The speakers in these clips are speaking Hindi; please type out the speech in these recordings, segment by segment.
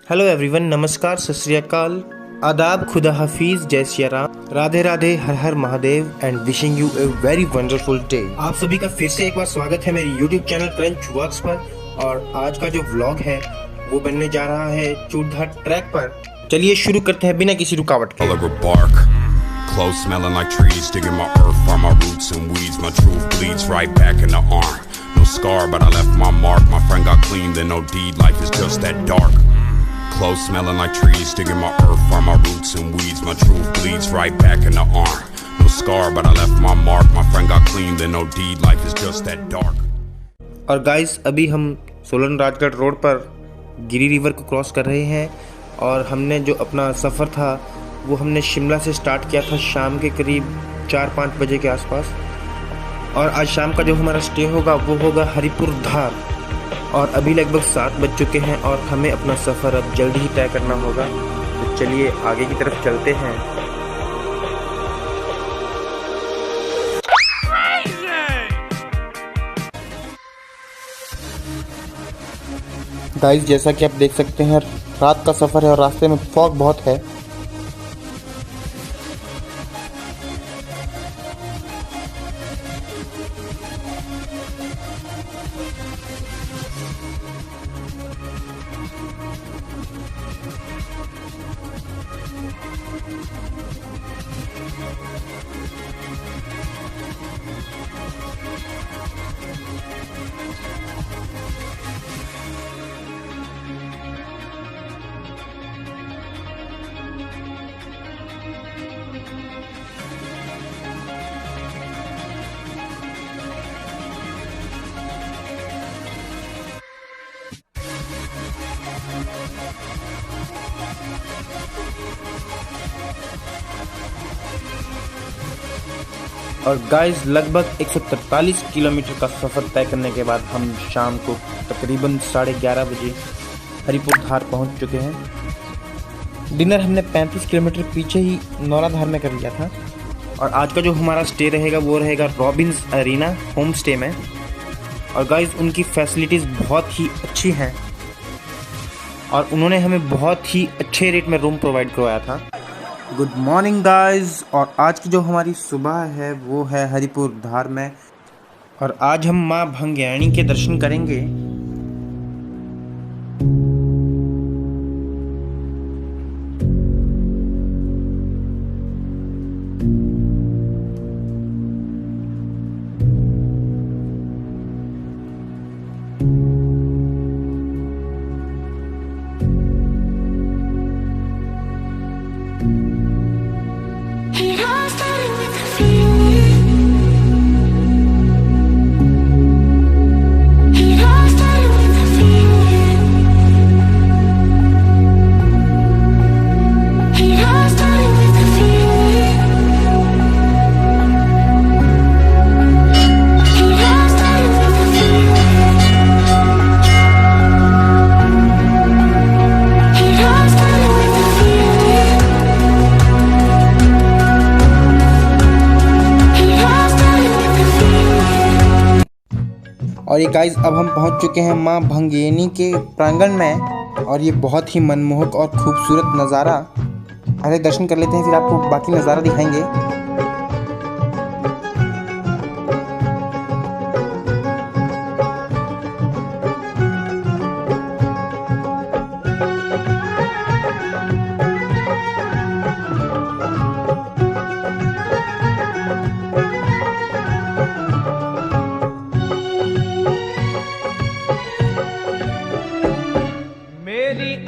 हेलो एवरीवन, नमस्कार, सत श्री अकाल, आदाब, खुदा हाफिज, जय सिया राम, राधे राधे, हर हर Mahadev and wishing you a very wonderful day. आप सभी का फिर से एक बार स्वागत है मेरे यूट्यूब चैनल क्रंच वर्क्स पर। और आज का जो व्लॉग है वो बनने जा रहा है चूड़धार ट्रैक पर। चलिए शुरू करते हैं बिना किसी रुकावट के। Clothes smelling like trees, digging my earth, find my roots and weeds. My truth bleeds right back in the arm. No scar, but I left my mark. My friend got clean, then no deed. Life is just that dark. Clothes smelling like trees, digging my earth, find my roots and weeds. My truth bleeds right back in the arm. No scar, but I left my mark. My friend got clean, then no deed. Life is just that dark. और गाइस, अभी हम सोलन राजगढ़ रोड पर गिरी रिवर को क्रॉस कर रहे हैं। और हमने जो अपना सफ़र था वो हमने शिमला से स्टार्ट किया था शाम के करीब 4-5 बजे के आसपास। और आज शाम का जो हमारा स्टे होगा वो होगा हरिपुर धार। और अभी लगभग 7 बज चुके हैं और हमें अपना सफ़र अब जल्दी ही तय करना होगा। तो चलिए आगे की तरफ चलते हैं। गाइस, जैसा कि आप देख सकते हैं रात का सफ़र है और रास्ते में फॉग बहुत है। और गाइस, लगभग 143 किलोमीटर का सफ़र तय करने के बाद हम शाम को तकरीबन 11:30 बजे हरिपुर धार पहुंच चुके हैं। डिनर हमने 35 किलोमीटर पीछे ही नौराधार में कर लिया था। और आज का जो हमारा स्टे रहेगा वो रहेगा रॉबिन्स अरीना होम स्टे में। और गाइस, उनकी फैसिलिटीज़ बहुत ही अच्छी हैं और उन्होंने हमें बहुत ही अच्छे रेट में रूम प्रोवाइड करवाया था। Good morning guys. और आज की जो हमारी सुबह है वो है हरिपुर धार में। और आज हम माँ भंग्याणी के दर्शन करेंगे। और ये गाइस, अब हम पहुंच चुके हैं माँ भंगेनी के प्रांगण में। और ये बहुत ही मनमोहक और खूबसूरत नज़ारा। पहले दर्शन कर लेते हैं, फिर आपको बाकी नज़ारा दिखाएंगे।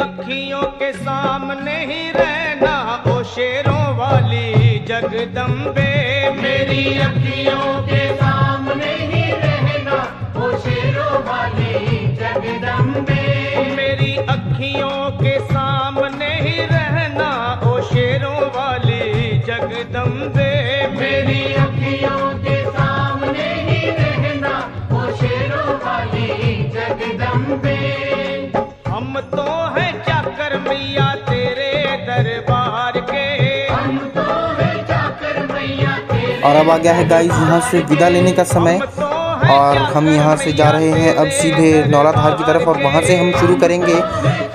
अखियों के सामने ही रहना ओ शेरों वाली जगदम्बे। मेरी अखियों के सामने ही रहना ओ शेरों वाली जगदम्बे। मेरी अखियों के सामने ही रहना ओ शेरों वाली जगदम्बे। मेरी अखियों के सामने ही रहना ओ शेरों वाली जगदम्बे। हम तो हैं चाकर मैया तेरे दरबार के। हम तो हैं चाकर मैया तेरे। और अब आ गया है गाइस यहाँ से विदा लेने का समय। और हम यहाँ से जा रहे हैं अब सीधे नौराधार की तरफ और वहाँ से हम शुरू करेंगे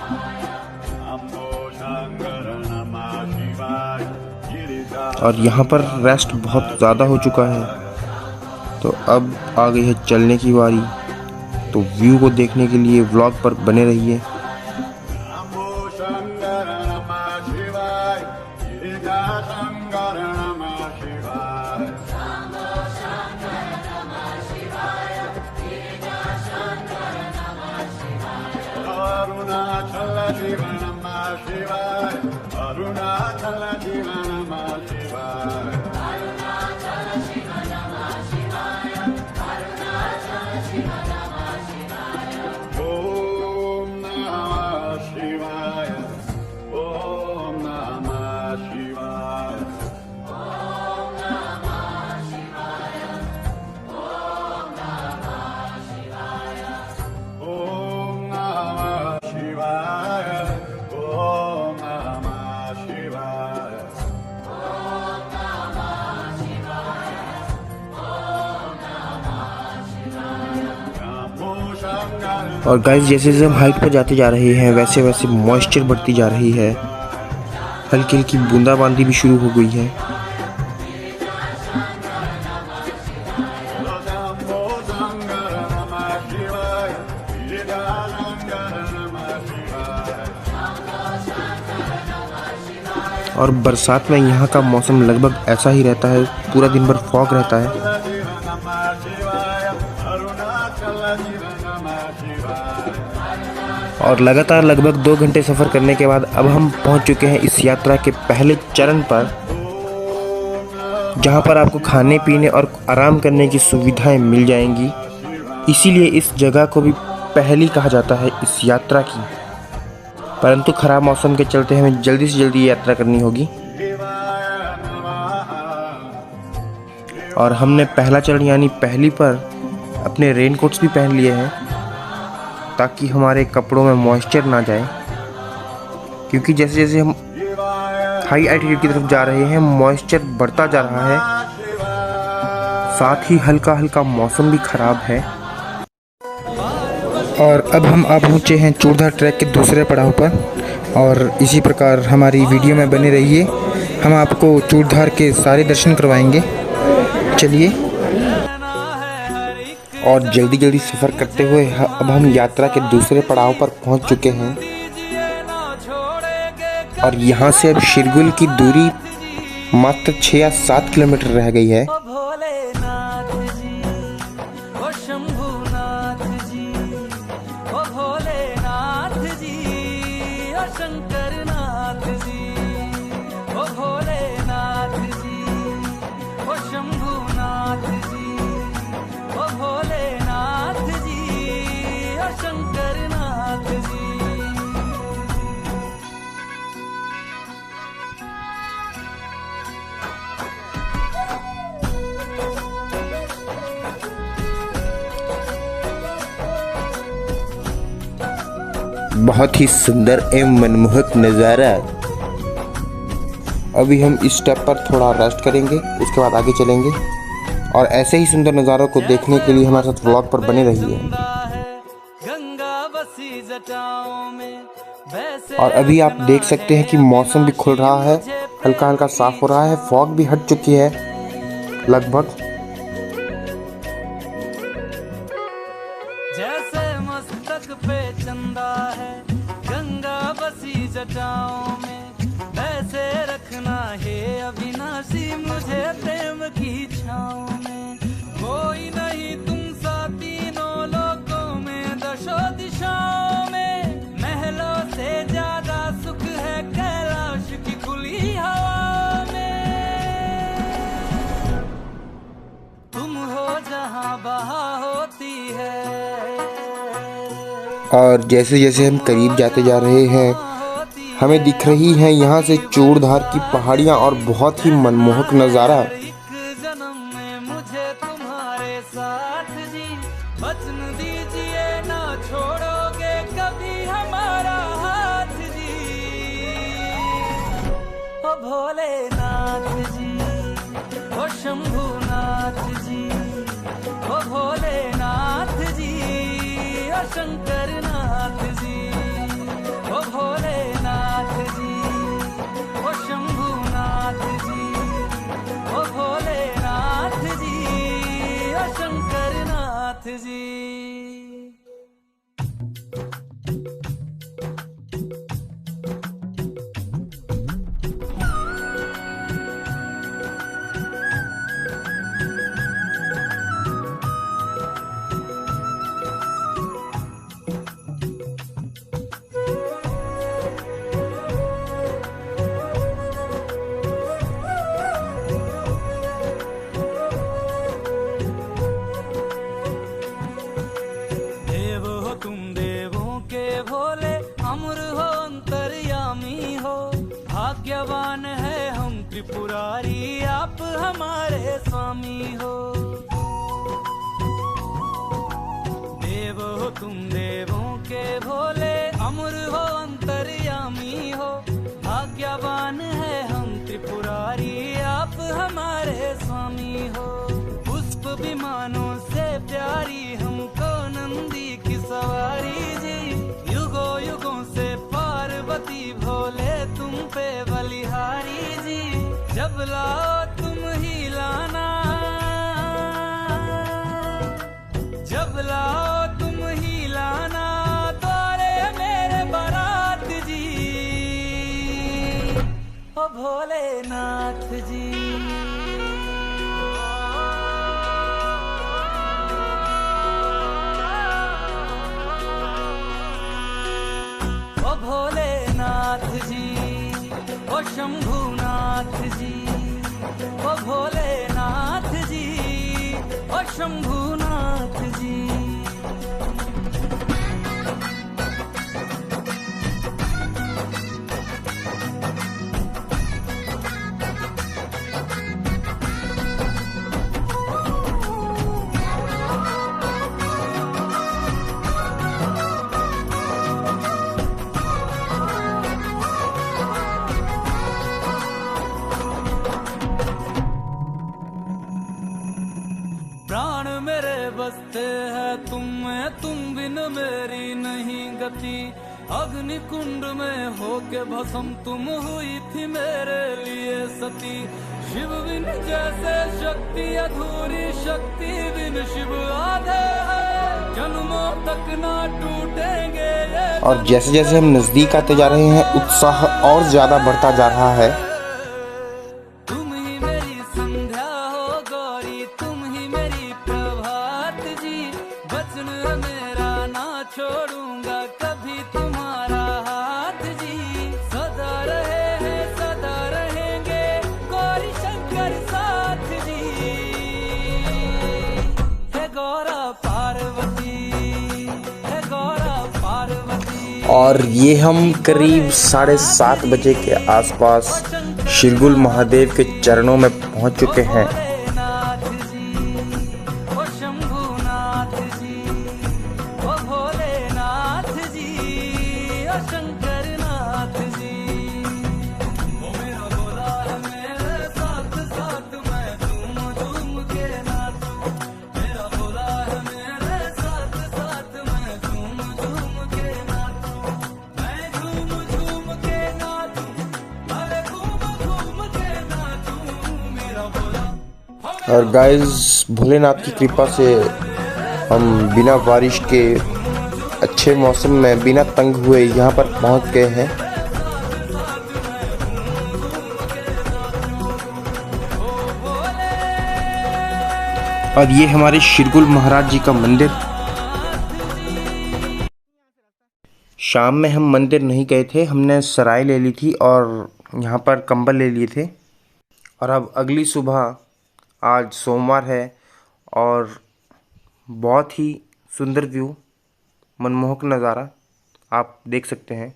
शिवाय और यहाँ पर रेस्ट बहुत ज़्यादा हो चुका है, तो अब आ गई है चलने की बारी। तो व्यू को देखने के लिए व्लॉग पर बने रहिए। और गाइस जैसे जैसे हम हाइट पर जाते जा रहे हैं वैसे वैसे मॉइस्चर बढ़ती जा रही है, हल्की हल्की बूंदाबांदी भी शुरू हो गई है। और बरसात में यहाँ का मौसम लगभग ऐसा ही रहता है, पूरा दिन भर फॉग रहता है। और लगातार लगभग 2 घंटे सफ़र करने के बाद अब हम पहुंच चुके हैं इस यात्रा के पहले चरण पर, जहां पर आपको खाने पीने और आराम करने की सुविधाएं मिल जाएंगी। इसीलिए इस जगह को भी पहली कहा जाता है इस यात्रा की। परंतु खराब मौसम के चलते हमें जल्दी से जल्दी यात्रा करनी होगी। और हमने पहला चरण यानी पहली पर अपने रेनकोट्स भी पहन लिए हैं ताकि हमारे कपड़ों में मॉइस्चर ना जाए, क्योंकि जैसे जैसे हम हाई एल्टीट्यूड की तरफ जा रहे हैं मॉइस्चर बढ़ता जा रहा है, साथ ही हल्का हल्का मौसम भी खराब है। और अब हम आ पहुँचे हैं चूड़धार ट्रैक के दूसरे पड़ाव पर, और इसी प्रकार हमारी वीडियो में बने रहिए। हम आपको चूड़धार के सारे दर्शन करवाएंगे। चलिए। और जल्दी जल्दी सफ़र करते हुए अब हम यात्रा के दूसरे पड़ाव पर पहुंच चुके हैं, और यहाँ से अब शिरगुल की दूरी मात्र 6 या 7 किलोमीटर रह गई है। बहुत ही सुंदर एवं मनमोहक नज़ारा। अभी हम इस स्टेप पर थोड़ा रेस्ट करेंगे, उसके बाद आगे चलेंगे। और ऐसे ही सुंदर नज़ारों को देखने के लिए हमारे साथ व्लॉग पर बने रहिए। और अभी आप देख सकते हैं कि मौसम भी खुल रहा है, हल्का हल्का साफ हो रहा है, फॉग भी हट चुकी है लगभग। जैसे मस्तक पे चंदा है गंगा बसी जटाओं में, वैसे रखना है अविनाशी मुझे प्रेम की छाँव में। कोई नहीं तुम सा तीनों लोकों में, दशो दिशाओं में। महलों से ज्यादा सुख है कैलाश की खुली हवा में। तुम हो जहाँ बहा होती है। और जैसे जैसे हम करीब जाते जा रहे हैं हमें दिख रही हैं यहाँ से चूड़धार की पहाड़ियाँ और बहुत ही मनमोहक नज़ारा। एक जन्म में मुझे तुम्हारे साथ जी, वचन दीजिए ना छोड़ोगे कभी हमारा हाथ जी। ओ भोलेनाथ जी, ओ शंभुनाथ जी, ओ भोलेनाथ जी, ओ शंकरनाथ जी, ओ भोलेनाथ जी। भाग्यवान है हम त्रिपुरारी, आप हमारे स्वामी हो। देव हो तुम देवों के भोले, अमर हो अंतर्यामी हो। भाग्यवान है हम त्रिपुरारी, आप हमारे स्वामी हो। पुष्प विमानों से प्यारी हमको नंदी की सवारी जी, युगों युगों से पार्वती भोले तुम पे बलिहारी जी। जब लाओ तुम ही लाना, जब लाओ तुम ही लाना, द्वारे मेरे बारात जी, ओ भोलेनाथ जी। ओ भोलेनाथ जी, ओ शंभुनाथ जी, ओ भोलेनाथ जी, ओ शंभुनाथ जी। प्राण मेरे बसते हैं तुम में, तुम बिन मेरी नहीं गति। अग्नि कुंड में होके भस्म तुम हुई थी मेरे लिए सती। शिव बिन जैसे शक्ति अधूरी, शक्ति बिन शिव आधे है। जन्मों तक ना टूटेंगे ये। और जैसे जैसे हम नजदीक आते जा रहे हैं, उत्साह और ज्यादा बढ़ता जा रहा है। तुम ही मेरी संध्या हो गौरी, तुम ही मेरी प्रभात जी। वचन मेरा ना छोड़ूंगा कभी तुम्हारा हाथ जी। सदा रहे हैं सदा रहेंगे गौरी शंकर साथ जी। हे गौरा पार्वती, हे गौरा पार्वती। और ये हम करीब 7:30 बजे के आसपास शिरगुल महादेव के चरणों में पहुंच चुके हैं। भोलेनाथ जी, ओ शंभुनाथ जी, ओ भोलेनाथ जी, ओ शंकरनाथ जी। ओ मेरा भोला है मेरे साथ साथ, मैं झूम झूम के नाचूं। मेरा भोला है मेरे साथ साथ, मैं झूम झूम के नाचूं। मैं झूम झूम के नाचूं, अरे घूम घूम के नाचूं। मेरा भोला और गाइस, भोलेनाथ की कृपा से हम बिना बारिश के अच्छे मौसम में बिना तंग हुए यहाँ पर पहुँच गए हैं। और ये हमारे शिरगुल महाराज जी का मंदिर। शाम में हम मंदिर नहीं गए थे, हमने सराय ले ली थी और यहाँ पर कंबल ले लिए थे। और अब अगली सुबह, आज सोमवार है और बहुत ही सुंदर व्यू, मनमोहक नज़ारा आप देख सकते हैं।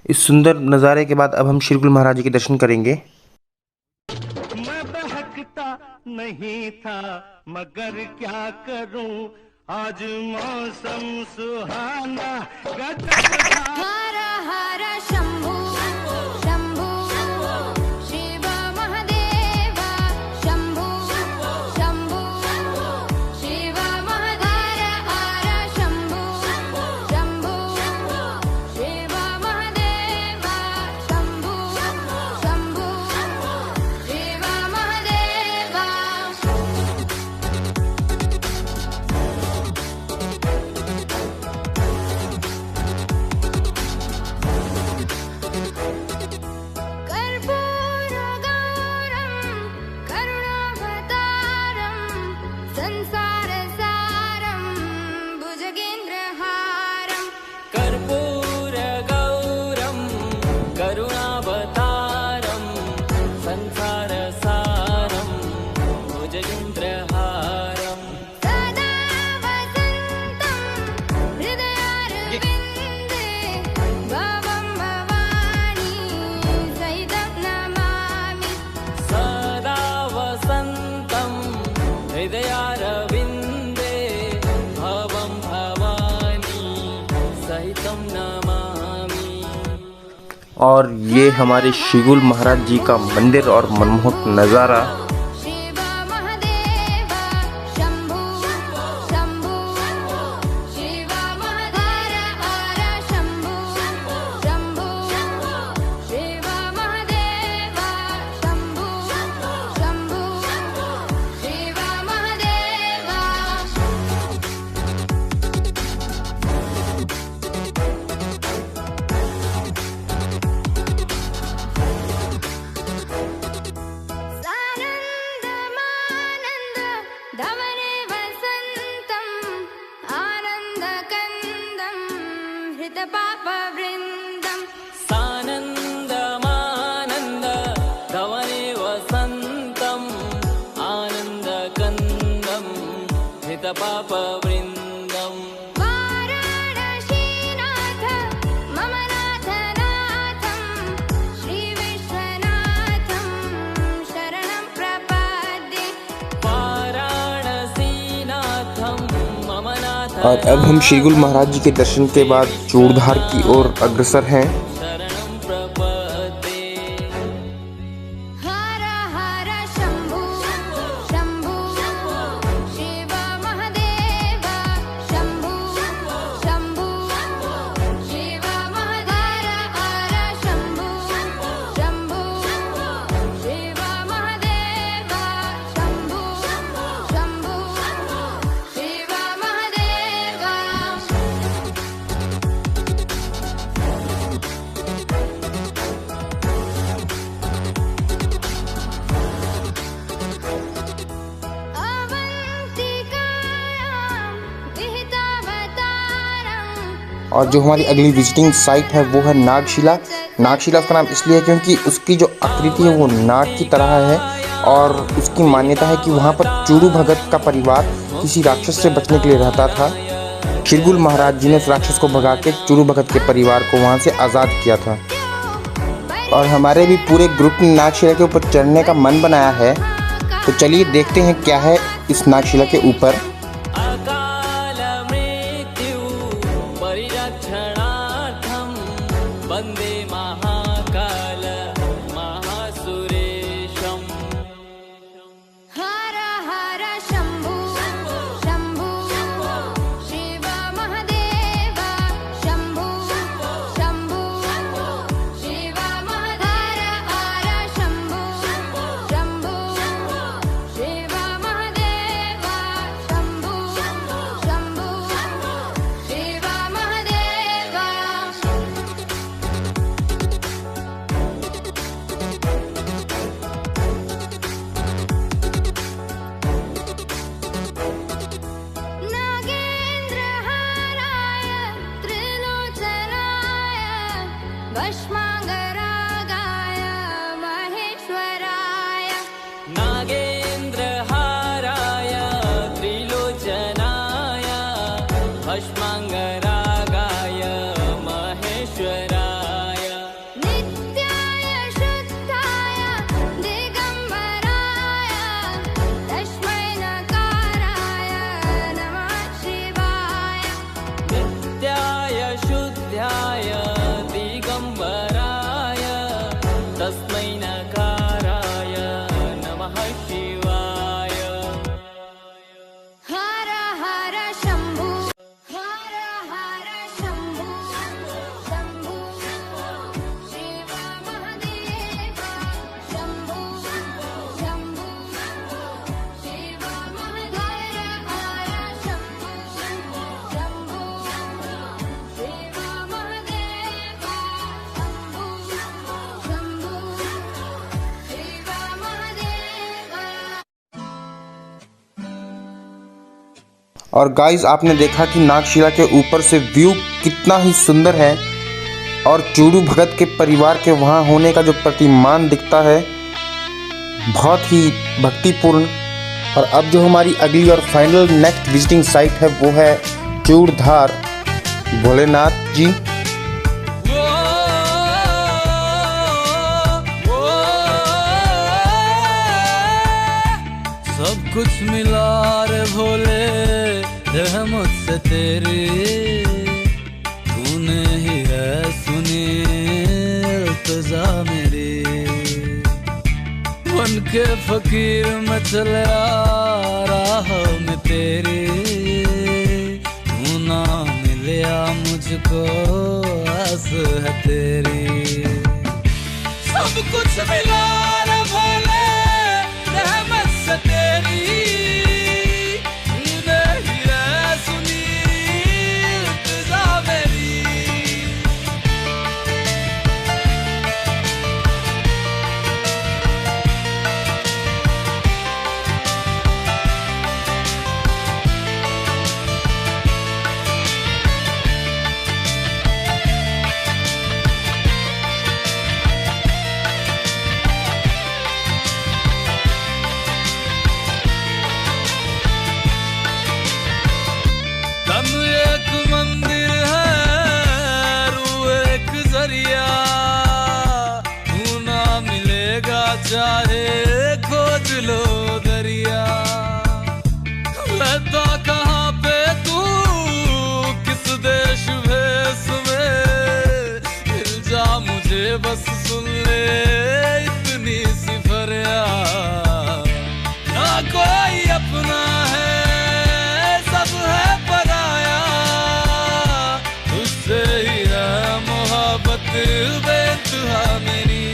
इस सुंदर नज़ारे के बाद अब हम शिरगुल महाराज जी के दर्शन करेंगे। मैं बहकता नहीं था मगर क्या करूं, आज मौसम सुहाना गजब था। हर हर शंभु शंभु शिव महादेव, शंभु शंभु शिव महादेव। हर शंभु शंभु शिव महादेव, शंभु शंभु शिव महादेव। तं नमामि। और ये हमारे शिगुल महाराज जी का मंदिर और मनमोहक नज़ारा। शिव महादेव शंभु शंभु शिव महादेव हर शंभु शंभु शिव महादेव शंभु शंभु शिव महादेव। सानन्दमानन्द धवने वसन्तम् आनन्दकन्दं हृतपापवृन्दम्। सानन्दमानन्द धवने वसन्तम् आनन्दकन्दं हितपापवृन्दम्। वाराणसीनाथ मम नाथनाथं श्रीविश्वनाथं शरणं प्रपद्ये। वाराणसीनाथं मम नाथ और अब हम शिगुल महाराज जी के दर्शन के बाद चूड़धार की ओर अग्रसर हैं। शरणं प्रपद्ये। हर हर शंभु शंभु शिव महादेव शंभु शंभु शिव महादेव हर शंभु शंभु शिव महादेव शंभु शंभु शिव महादेव। अवंतिकायां विहितावतारम्। और जो हमारी अगली विजिटिंग साइट है वो है नागशिला। नागशिला उसका नाम इसलिए है क्योंकि उसकी जो आकृति है वो नाग की तरह है और उसकी मान्यता है कि वहाँ पर चूड़ू भगत का परिवार किसी राक्षस से बचने के लिए रहता था। शिगुल महाराज जी ने उस राक्षस को भगा के चूड़ू भगत के परिवार को वहाँ से आज़ाद किया था। और हमारे भी पूरे ग्रुप ने नागशिला के ऊपर चढ़ने का मन बनाया है, तो चलिए देखते हैं क्या है इस नागशिला के ऊपर। अकालमृत्यु परिरक्षणार्थं वन्दे महाकाल महासुरेशम्। हर हर शंभु शंभु शिव महादेव शंभु शंभु शिव महादेव हर शंभु शंभु शिव महादेव शंभु शंभु शिव महादेव। नागेन्द्रहाराय त्रिलोचनाय भस्मांगरागाय महेश्वराय। नागेन्द्रहाराय त्रिलोचनाय भस्मांगरागाय महेश्वराय। नित्याय शुद्धाय दिगंबराय तस्मै नकाराय नमः शिवाय। नित्याय शुद्धाय दिगंबराय तस्मै नकाराय नमः शिवाय। हर हर शंभु हर हर शंभु शंभु शिव महादेव शंभु शंभु शिव महादेव हर शंभु शंभु शिव महादेव शंभु शंभु शिव महादेव। और गाइस आपने देखा कि नागशिला के ऊपर से व्यू कितना ही सुंदर है और चूड़ू भगत के परिवार के वहाँ होने का जो प्रतिमान दिखता है बहुत ही भक्तिपूर्ण। और अब जो हमारी अगली और फाइनल नेक्स्ट विजिटिंग साइट है वो है चूड़धार भोलेनाथ जी। सब कुछ मिला रे भोले रहमत से तेरी, तूने इल्तिजा मेरी। बन के फकीर मैं चला राह में तेरी, तू ना मिलिया मुझको आस है तेरी। सब कुछ मिला रे भोले रहमत से तेरी, तूने ही रे सुनी इल्तिजा मेरी। तन एक मंदिर है रूह एक जरिया, तू ना मिलेगा चाहे खोज लो दरिया। रहता कहाँ पे तू किस देश भेष में, मिल जा मुझे बस सुन ले इतनी सी फरियाद। ना कोई अपना है सब है पराया, उससे ही है मोहब्बत बेइंतहा मेरी।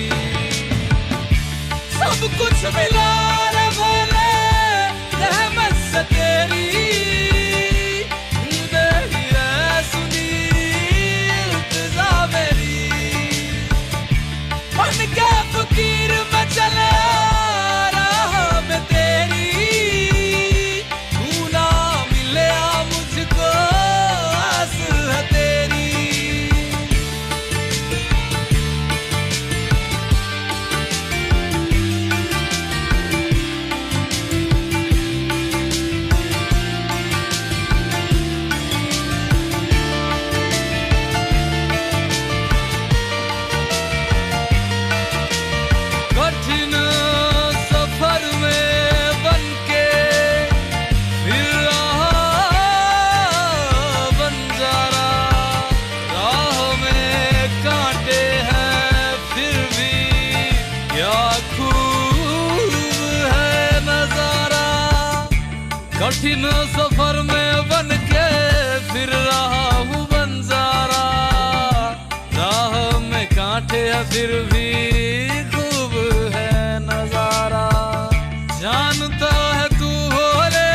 सब कुछ मिला रे भोले रहमत से तेरी, तूने ही रे सुनी इल्तिजा मेरी। बन के फकीर मैं चला राह में तेरी, तू ना मिलिया मुझको आस है तेरी। कठिन सफर में बनके फिर रहा बंजारा, राह में कांटे हैं फिर भी क्या खूब है नजारा। कठिन सफर में बनके फिर रहा हूँ बंजारा, राह में कांटे हैं फिर भी खूब है नजारा। जानता है तू भोले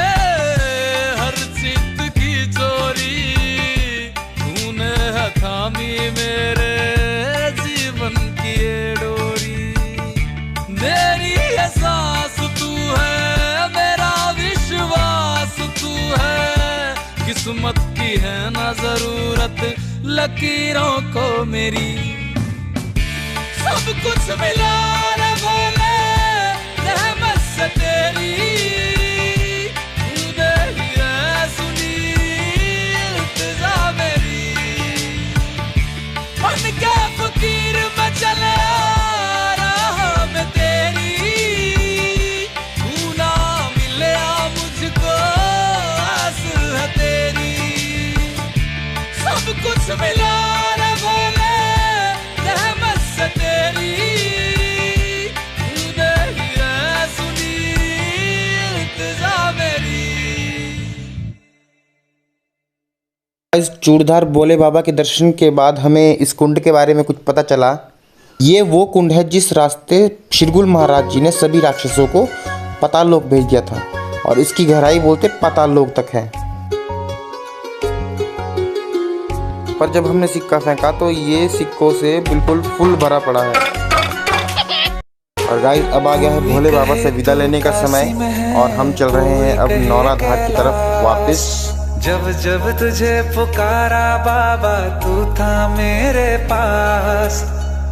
हर चित्त की चोरी, तूने है थामी मेरे जीवन की ये डोरी। मेरी एहसास तू है मेरा विश्वास तू है, किस्मत की है ना जरूरत लकीरों को मेरी। सब कुछ मिला रे भोले रहमत से तेरी, तूने ही रे सुनी इल्तिजा मेरी। बन के फकीर मैं चला राह में तेरी, तू ना मिलिया मुझको आस है तेरी। सब कुछ मिला रे भोले रहमत से तेरी, तूने ही रे सुनी इल्तिजा मेरी। इस चूड़धार भोले बाबा के दर्शन के बाद हमें इस कुंड के बारे में कुछ पता चला। ये वो कुंड है जिस रास्ते शिरगुल महाराज जी ने सभी राक्षसों को पाताल लोक भेज दिया था, और इसकी गहराई बोलते पाताल लोक तक है। पर जब हमने सिक्का फेंका तो ये सिक्कों से बिल्कुल फुल भरा पड़ा है। और गाइस अब आ गया है भोले बाबा से विदा लेने का समय, और हम चल रहे हैं अब नौरा धार की तरफ वापस। जब जब तुझे पुकारा बाबा तू था मेरे पास,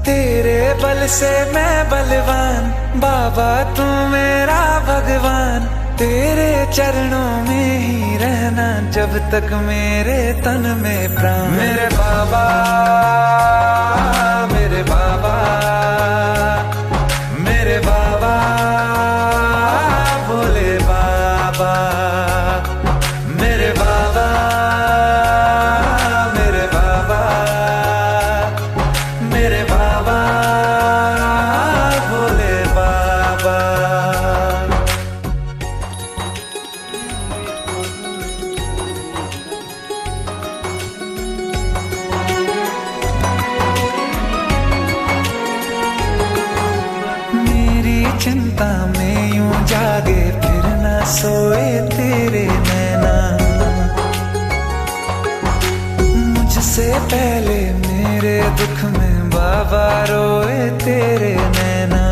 तेरे बल से मैं बलवान बाबा तू मेरा भगवान। तेरे चरणों में ही रहना जब तक मेरे तन में प्राण। मेरे बाबा मेरे बाबा मेरे बाबा भोले बाबा मेरे बाबा मेरे बाबा मेरे बाबा चिंता में यूं जागे फिर ना सोए तेरे नैना। मुझसे पहले मेरे दुख में बाबा रोए तेरे नैना।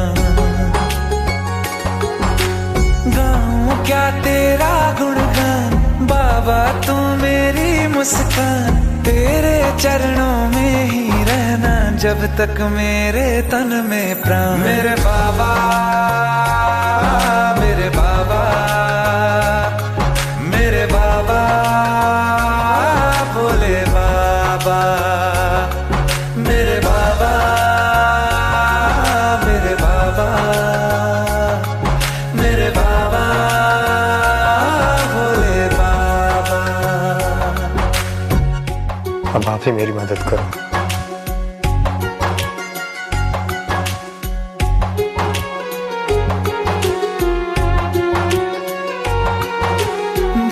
गाऊं क्या तेरा गुणगान बाबा तू मेरी मुस्कान। तेरे चरणों में ही रहना जब तक मेरे तन में प्राण। मेरे बाबा मेरे बाबा मेरे बाबा भोले बाबा। मेरे बाबा मेरे बाबा मेरे बाबा भोले बाबा। अब आप ही मेरी मदद करो।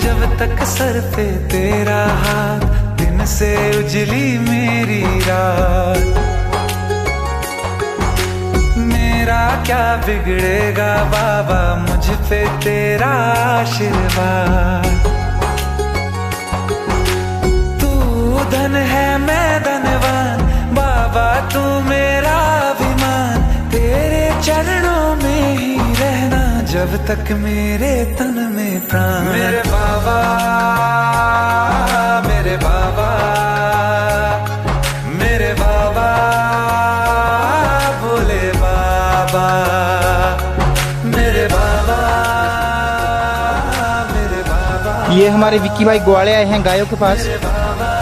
जब तक सर पे तेरा हाथ दिन से उजली मेरी रात। मेरा क्या बिगड़ेगा बाबा मुझ पे तेरा आशीर्वाद। तू धन है मैं धनवान बाबा तू मेरा अभिमान। तेरे चरणों में ही रहना जब तक मेरे तन में प्राण। मेरे बाबा मेरे बाबा मेरे बाबा भोले बाबा। मेरे बाबा मेरे बाबा। ये हमारे विक्की भाई ग्वाले आए हैं गायों के पास। मेरे बाबा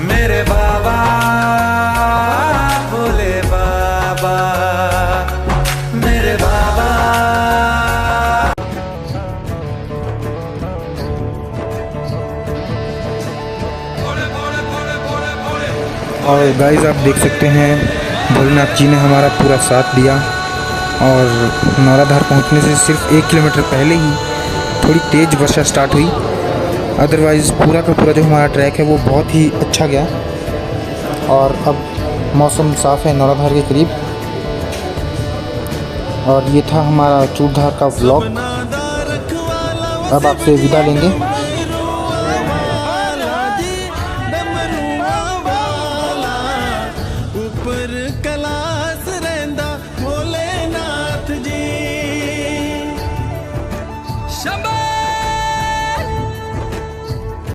मेरे बाबा भोले बाबा। मेरे बाबा। और गाइस आप देख सकते हैं भोलेनाथ जी ने हमारा पूरा साथ दिया और नौराधार पहुंचने से सिर्फ 1 किलोमीटर पहले ही थोड़ी तेज़ वर्षा स्टार्ट हुई। अदरवाइज़ पूरा का पूरा जो हमारा ट्रैक है वो बहुत ही अच्छा गया। और अब मौसम साफ़ है नौराधार के करीब। और ये था हमारा चूड़धार का व्लॉग। अब आपसे विदा लेंगे।